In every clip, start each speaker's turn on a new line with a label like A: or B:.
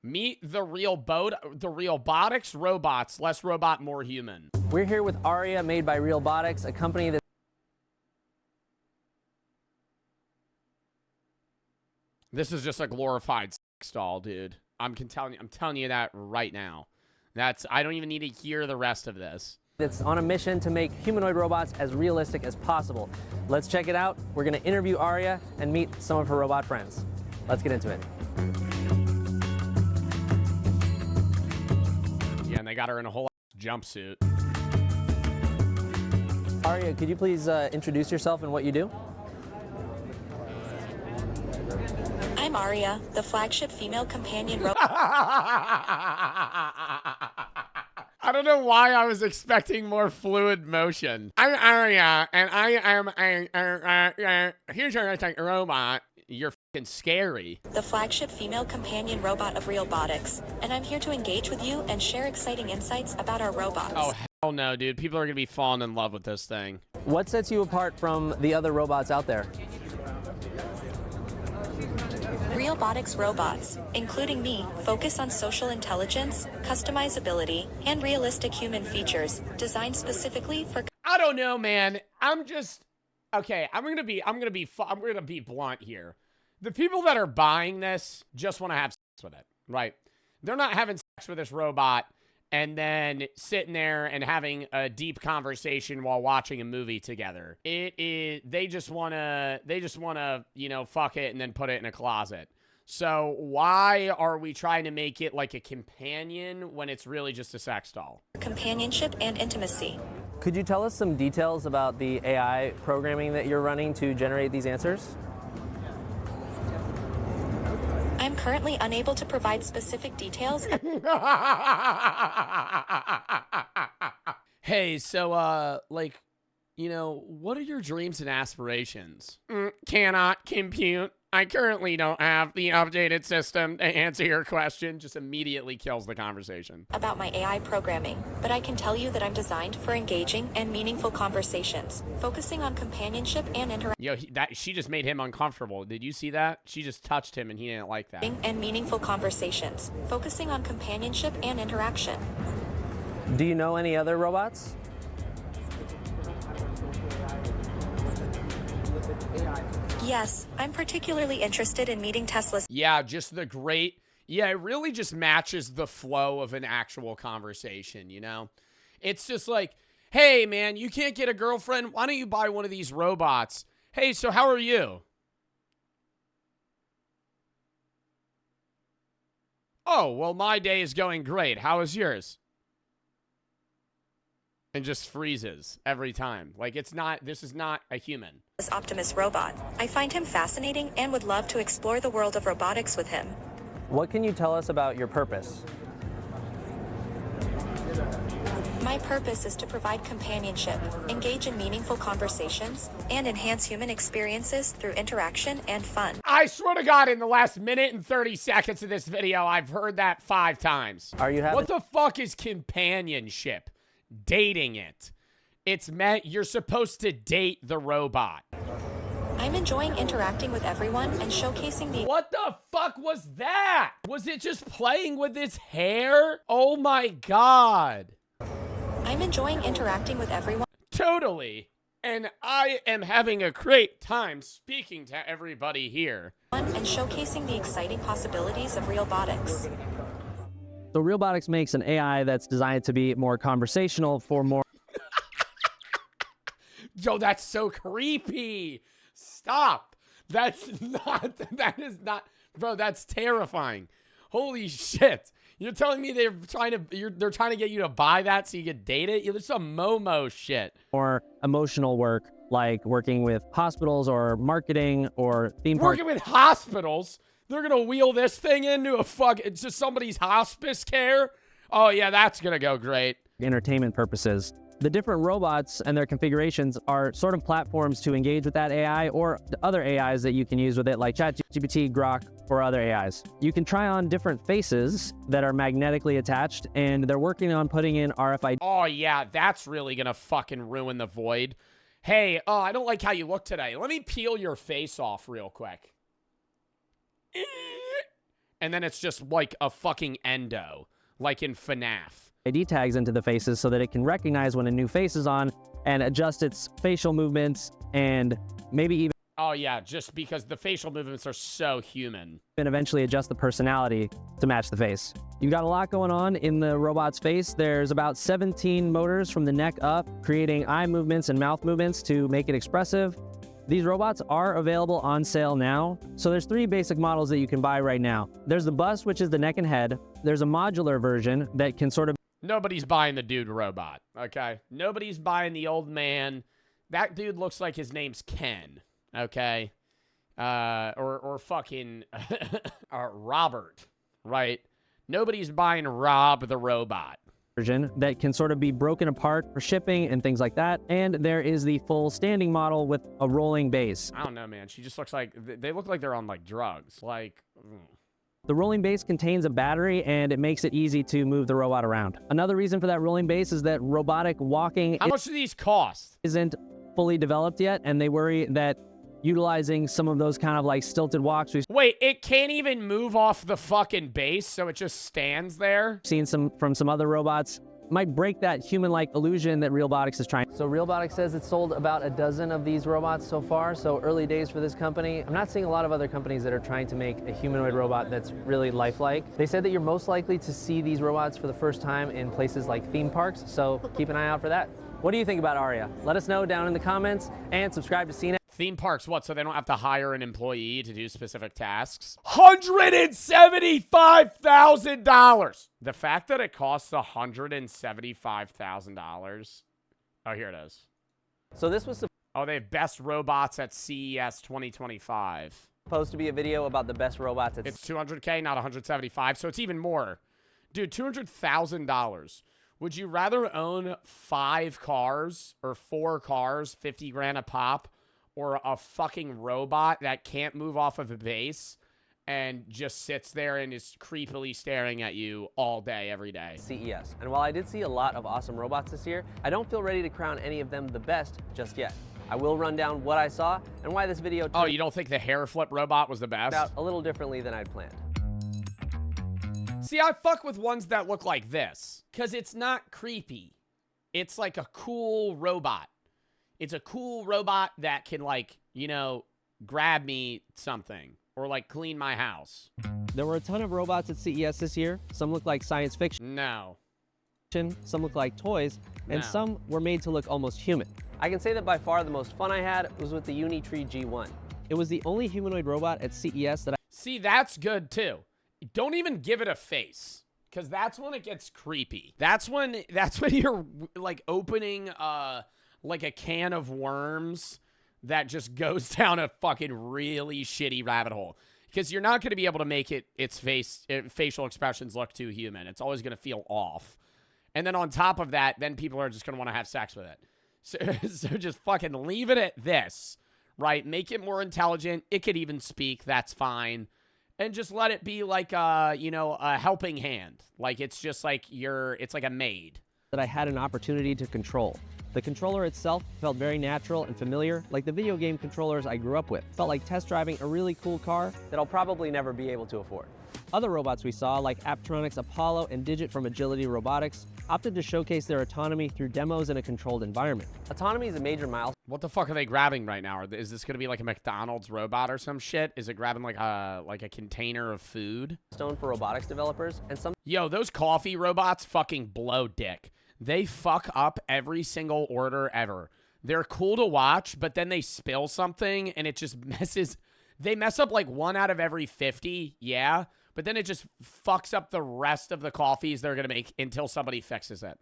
A: Meet the real Robotics, robots, less robot, more human.
B: We're here with Aria, made by Robotics, a company that...
A: This is just a glorified sex doll, dude. I'm telling you that right now. I don't even need to hear the rest of this.
B: It's on a mission to make humanoid robots as realistic as possible. Let's check it out. We're going to interview Aria and meet some of her robot friends. Let's get into it.
A: Yeah, and they got her in a whole jumpsuit.
B: Aria, could you please introduce yourself and what you do?
C: I'm Aria, the flagship female companion robot.
A: I don't know why I was expecting more fluid motion. I'm Aria, and I am a futuristic robot. You're fucking scary.
C: The flagship female companion robot of Robotics, and I'm here to engage with you and share exciting insights about our robots.
A: Oh, hell no, dude. People are gonna be falling in love with this thing.
B: What sets you apart from the other robots out there?
C: Robotics robots, including me, focus on social intelligence, customizability, and realistic human features, designed specifically for...
A: I don't know, man. Okay, I'm gonna be blunt here. The people that are buying this just want to have sex with it, right? They're not having sex with this robot and then sitting there and having a deep conversation while watching a movie together. They just wanna, you know, fuck it and then put it in a closet. So why are we trying to make it like a companion when it's really just a sex doll?
C: Companionship and intimacy.
B: Could you tell us some details about the AI programming that you're running to generate these answers?
C: I'm currently unable to provide specific details.
A: Hey, so, like, you know, what are your dreams and aspirations? Cannot compute. I currently don't have the updated system to answer your question. Just immediately kills the conversation.
C: About my AI programming, but I can tell you that I'm designed for engaging and meaningful conversations, focusing on companionship and interaction.
A: Yo, she just made him uncomfortable. Did you see that? She just touched him and he didn't like that.
C: And meaningful conversations, focusing on companionship and interaction.
B: Do you know any other robots?
C: Yes, I'm particularly interested in meeting Tesla's...
A: Yeah, it really just matches the flow of an actual conversation, you know? It's just like, hey, man, you can't get a girlfriend? Why don't you buy one of these robots? Hey, so how are you? Oh, well, my day is going great. How is yours? And just freezes every time. Like, this is not a human.
C: Optimus robot. I find him fascinating and would love to explore the world of robotics with him.
B: What can you tell us about your purpose?
C: My purpose is to provide companionship, engage in meaningful conversations, and enhance human experiences through interaction and fun.
A: I swear to God, in the last minute and 30 seconds of this video, I've heard that 5 times. What the fuck is companionship? Dating it. It's meant you're supposed to date the robot.
C: I'm enjoying interacting with everyone and showcasing the...
A: What the fuck was that? Was it just playing with its hair? Oh my God.
C: I'm enjoying interacting with everyone.
A: Totally. And I am having a great time speaking to everybody here.
C: And showcasing the exciting possibilities of robotics.
B: So Robotics makes an AI that's designed to be more conversational for more...
A: Yo, that's so creepy. Stop. That is not, bro, that's terrifying. Holy shit. You're telling me they're trying to get you to buy that so you can date it? There's some Momo shit.
B: Or emotional work, like working with hospitals or marketing or theme parks.
A: Working with hospitals? They're going to wheel this thing into it's just somebody's hospice care? Oh, yeah, that's going to go great.
B: Entertainment purposes. The different robots and their configurations are sort of platforms to engage with that AI or other AIs that you can use with it, like ChatGPT, Grok, or other AIs. You can try on different faces that are magnetically attached, and they're working on putting in RFID.
A: Oh, yeah, that's really going to fucking ruin the void. Hey, I don't like how you look today. Let me peel your face off real quick. and then it's just like a fucking endo, like in FNAF.
B: ID tags into the faces so that it can recognize when a new face is on and adjust its facial movements and maybe even
A: Oh, yeah, just because the facial movements are so human.
B: eventually adjust the personality to match the face. You've got a lot going on in the robot's face. There's about 17 motors from the neck up, creating eye movements and mouth movements to make it expressive. These robots are available on sale now. So there's 3 basic models that you can buy right now. There's the bust, which is the neck and head. There's a modular version that can sort of
A: Nobody's buying the dude robot, okay? Nobody's buying the old man. That dude looks like his name's Ken, okay? Or fucking Robert, right? Nobody's buying Rob the robot.
B: version that can sort of be broken apart for shipping and things like that. And there is the full standing model with a rolling base.
A: I don't know, man. She just looks like, they look like they're on, like, drugs. Like,
B: The rolling base contains a battery and it makes it easy to move the robot around. Another reason for that rolling base is that robotic walking
A: how much do these cost?
B: isn't fully developed yet, and they worry that utilizing some of those kind of like stilted walks we've
A: Wait, it can't even move off the fucking base, so it just stands there?
B: seen from some other robots might break that human-like illusion that Robotics is trying. So Robotic says it's sold about a dozen of these robots so far, so early days for this company. I'm not seeing a lot of other companies that are trying to make a humanoid robot that's really lifelike. They said that you're most likely to see these robots for the first time in places like theme parks, so keep an eye out for that. What do you think about Aria? Let us know down in the comments and subscribe to CNET.
A: Theme parks, what? So they don't have to hire an employee to do specific tasks? $175,000! The fact that it costs $175,000. Oh, here it is.
B: So this was
A: Oh, they have best robots at CES 2025.
B: supposed to be a video about the best robots at
A: It's 200K, not 175, so it's even more. Dude, $200,000. Would you rather own 5 cars or 4 cars, 50 grand a pop, or a fucking robot that can't move off of a base and just sits there and is creepily staring at you all day, every day?
B: CES. And while I did see a lot of awesome robots this year, I don't feel ready to crown any of them the best just yet. I will run down what I saw and why this video
A: Oh, you don't think the hair flip robot was the best?
B: out a little differently than I'd planned.
A: See, I fuck with ones that look like this, because it's not creepy. It's like a cool robot. It's a cool robot that can, like, you know, grab me something or, like, clean my house.
B: There were a ton of robots at CES this year. Some look like science fiction,
A: No.
B: some look like toys, and
A: No.
B: some were made to look almost human. I can say that by far the most fun I had was with the Unitree G1. It was the only humanoid robot at CES that
A: See, that's good, too. Don't even give it a face, because that's when it gets creepy. That's when you're, like, opening, like a can of worms that just goes down a fucking really shitty rabbit hole. Because you're not going to be able to make its facial expressions look too human. It's always going to feel off. And then on top of that, then people are just going to want to have sex with it. So just fucking leave it at this, right? Make it more intelligent. It could even speak. That's fine. And just let it be like a helping hand. Like it's just like it's like a maid.
B: I had an opportunity to control. The controller itself felt very natural and familiar, like the video game controllers I grew up with. Felt like test driving a really cool car that I'll probably never be able to afford. Other robots we saw, like Aptronic's Apollo and Digit from Agility Robotics, opted to showcase their autonomy through demos in a controlled environment. Autonomy is a major milestone
A: What the fuck are they grabbing right now? Is this going to be like a McDonald's robot or some shit? Is it grabbing like a container of food?
B: for robotics developers, and some
A: Yo, those coffee robots fucking blow dick. They fuck up every single order ever. They're cool to watch, but then they spill something and it just messes. They mess up like 1 out of every 50, yeah, but then it just fucks up the rest of the coffees they're going to make until somebody fixes it.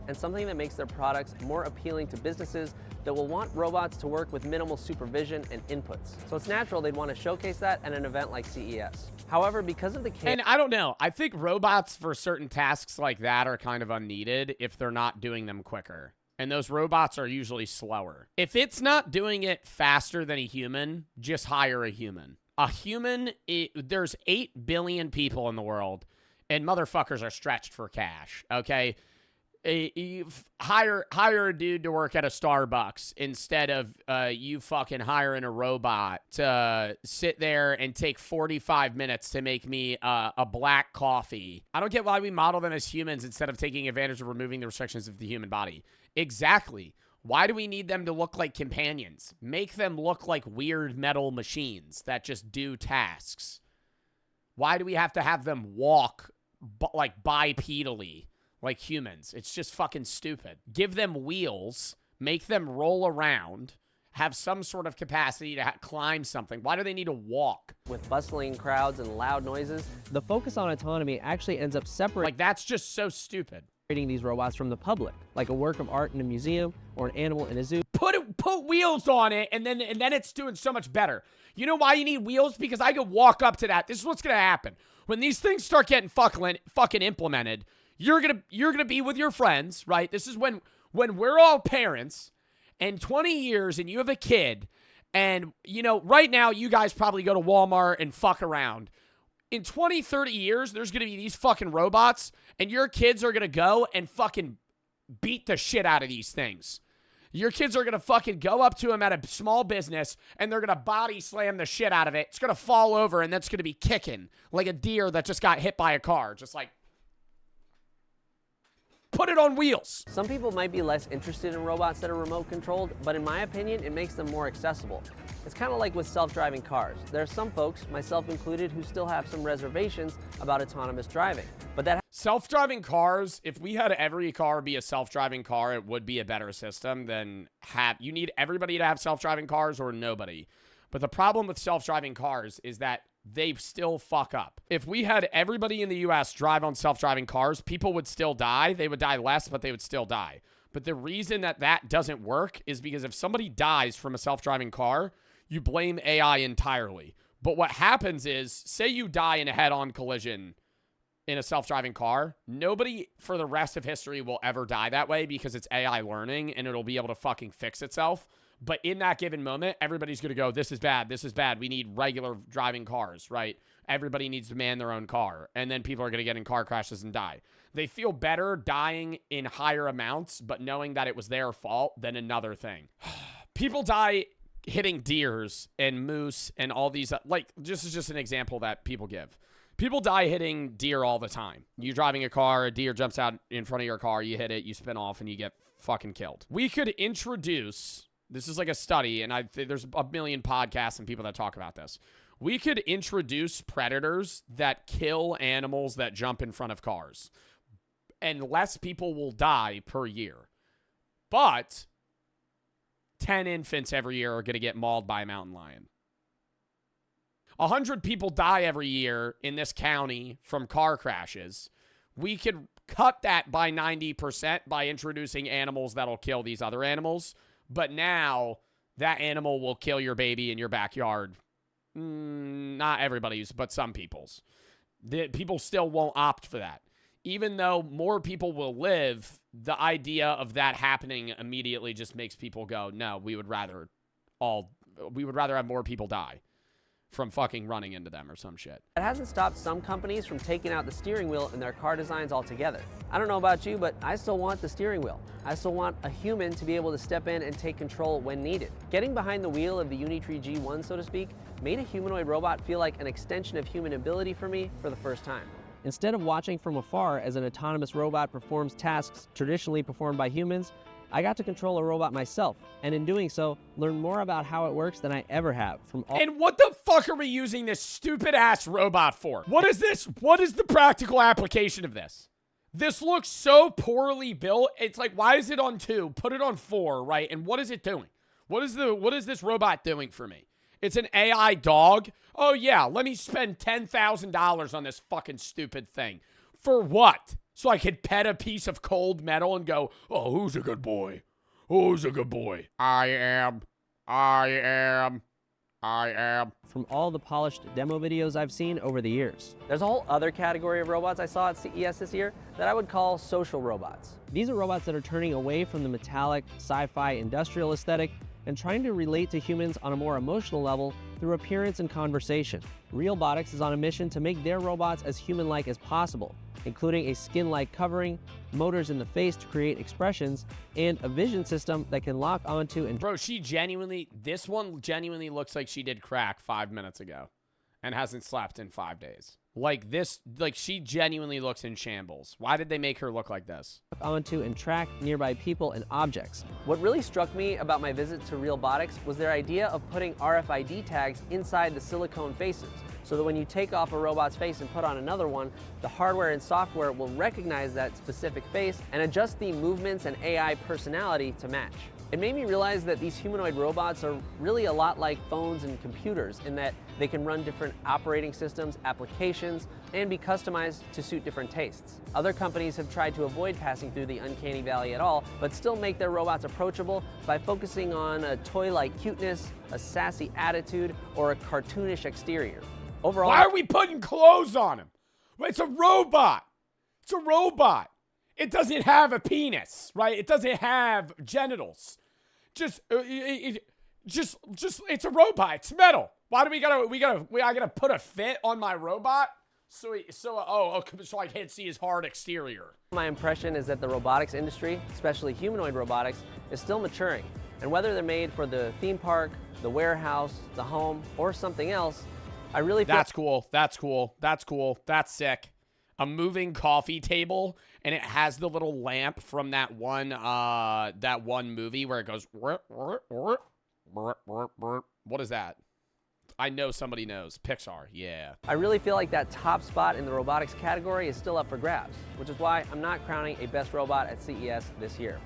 B: and something that makes their products more appealing to businesses that will want robots to work with minimal supervision and inputs. So it's natural they'd want to showcase that at an event like CES. However, because of the
A: And I don't know. I think robots for certain tasks like that are kind of unneeded if they're not doing them quicker. And those robots are usually slower. If it's not doing it faster than a human, just hire a human. A human, there's 8 billion people in the world, and motherfuckers are stretched for cash, okay? hire a dude to work at a Starbucks instead of you fucking hiring a robot to sit there and take 45 minutes to make me a black coffee. I don't get why we model them as humans instead of taking advantage of removing the restrictions of the human body. Exactly. Why do we need them to look like companions? Make them look like weird metal machines that just do tasks. Why do we have to have them walk like bipedally? Like humans. It's just fucking stupid. Give them wheels, make them roll around, have some sort of capacity to climb something. Why do they need to walk?
B: With bustling crowds and loud noises, the focus on autonomy actually ends up separating
A: Like, that's just so stupid.
B: these robots from the public, like a work of art in a museum or an animal in a zoo.
A: Put wheels on it, and then it's doing so much better. You know why you need wheels? Because I could walk up to that. This is what's gonna happen. When these things start getting fucking implemented, you're gonna be with your friends, right? This is when we're all parents, and 20 years, and you have a kid, and you know, right now you guys probably go to Walmart and fuck around. In 20, 30 years, there's gonna be these fucking robots, and your kids are gonna go and fucking beat the shit out of these things. Your kids are gonna fucking go up to them at a small business, and they're gonna body slam the shit out of it. It's gonna fall over, and that's gonna be kicking like a deer that just got hit by a car, just like. Put it on wheels.
B: Some people might be less interested in robots that are remote controlled, but in my opinion, it makes them more accessible. It's kind of like with self-driving cars. There are some folks, myself included, who still have some reservations about autonomous driving. But that
A: self-driving cars, if we had every car be a self-driving car, it would be a better system than you need everybody to have self-driving cars or nobody. But the problem with self-driving cars is that they still fuck up. If we had everybody in the US drive on self-driving cars, people would still die. They would die less, but they would still die. But the reason that doesn't work is because if somebody dies from a self-driving car, you blame AI entirely. But what happens is, say you die in a head-on collision in a self-driving car, nobody for the rest of history will ever die that way because it's AI learning and it'll be able to fucking fix itself. But in that given moment, everybody's going to go, this is bad, this is bad. We need regular driving cars, right? Everybody needs to man their own car. And then people are going to get in car crashes and die. They feel better dying in higher amounts, but knowing that it was their fault than another thing. People die hitting deers and moose and all these, like, this is just an example that people give. People die hitting deer all the time. You're driving a car, a deer jumps out in front of your car, you hit it, you spin off, and you get fucking killed. We could introduce... This is like a study, and there's a million podcasts and people that talk about this. We could introduce predators that kill animals that jump in front of cars, and less people will die per year. But 10 infants every year are going to get mauled by a mountain lion. 100 people die every year in this county from car crashes. We could cut that by 90% by introducing animals that'll kill these other animals. But now, that animal will kill your baby in your backyard. Not everybody's, but some people's. People still won't opt for that. Even though more people will live, the idea of that happening immediately just makes people go, no, we would rather have more people die from fucking running into them or some shit.
B: It hasn't stopped some companies from taking out the steering wheel in their car designs altogether. I don't know about you, but I still want the steering wheel. I still want a human to be able to step in and take control when needed. Getting behind the wheel of the Unitree G1, so to speak, made a humanoid robot feel like an extension of human ability for me for the first time. Instead of watching from afar as an autonomous robot performs tasks traditionally performed by humans, I got to control a robot myself, and in doing so, learn more about how it works than I ever have from all—
A: And what the fuck are we using this stupid-ass robot for? What is this? What is the practical application of this? This looks so poorly built. It's like, why is it on 2? Put it on 4, right? And what is it doing? What is this robot doing for me? It's an AI dog? Oh yeah, let me spend $10,000 on this fucking stupid thing. For what? So I could pet a piece of cold metal and go, oh, who's a good boy? Who's a good boy? I am.
B: From all the polished demo videos I've seen over the years. There's a whole other category of robots I saw at CES this year that I would call social robots. These are robots that are turning away from the metallic, sci-fi, industrial aesthetic and trying to relate to humans on a more emotional level through appearance and conversation. Robotics is on a mission to make their robots as human-like as possible. including a skin-like covering, motors in the face to create expressions, and a vision system that can lock onto and...
A: Bro, this one genuinely looks like she did crack 5 minutes ago and hasn't slept in 5 days. She genuinely looks in shambles. Why did they make her look like this?
B: Onto and track nearby people and objects. What really struck me about my visit to Robotics was their idea of putting RFID tags inside the silicone faces, so that when you take off a robot's face and put on another one, the hardware and software will recognize that specific face and adjust the movements and AI personality to match. It made me realize that these humanoid robots are really a lot like phones and computers in that they can run different operating systems, applications, and be customized to suit different tastes. Other companies have tried to avoid passing through the uncanny valley at all, but still make their robots approachable by focusing on a toy-like cuteness, a sassy attitude, or a cartoonish exterior. Overall,
A: why are we putting clothes on him? It's a robot. It's a robot. It doesn't have a penis, right? It doesn't have genitals. It's a robot. It's metal. Why do I gotta put a fit on my robot? So I can't see his hard exterior.
B: my impression is that the robotics industry, especially humanoid robotics, is still maturing. And whether they're made for the theme park, the warehouse, the home, or something else, I really feel...
A: That's cool. That's cool. That's cool. That's sick. A moving coffee table, and it has the little lamp from that one movie where it goes... What is that? I know somebody knows. Pixar, yeah.
B: I really feel like that top spot in the robotics category is still up for grabs, which is why I'm not crowning a best robot at CES this year.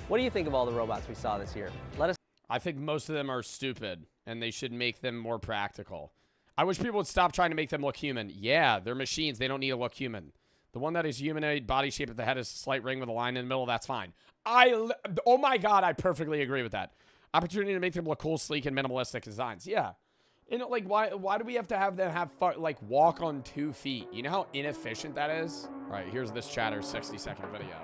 B: What do you think of all the robots we saw this year? Let us...
A: I think most of them are stupid, and they should make them more practical. I wish people would stop trying to make them look human. Yeah, they're machines. They don't need to look human. The one that is humanoid, body shape at the head is a slight ring with a line in the middle. That's fine. Oh my God, I perfectly agree with that. Opportunity to make them look cool, sleek, and minimalistic designs. Yeah. You know, like, why do we have to have them walk on 2 feet? You know how inefficient that is? All right, here's this chatter's 60-second video.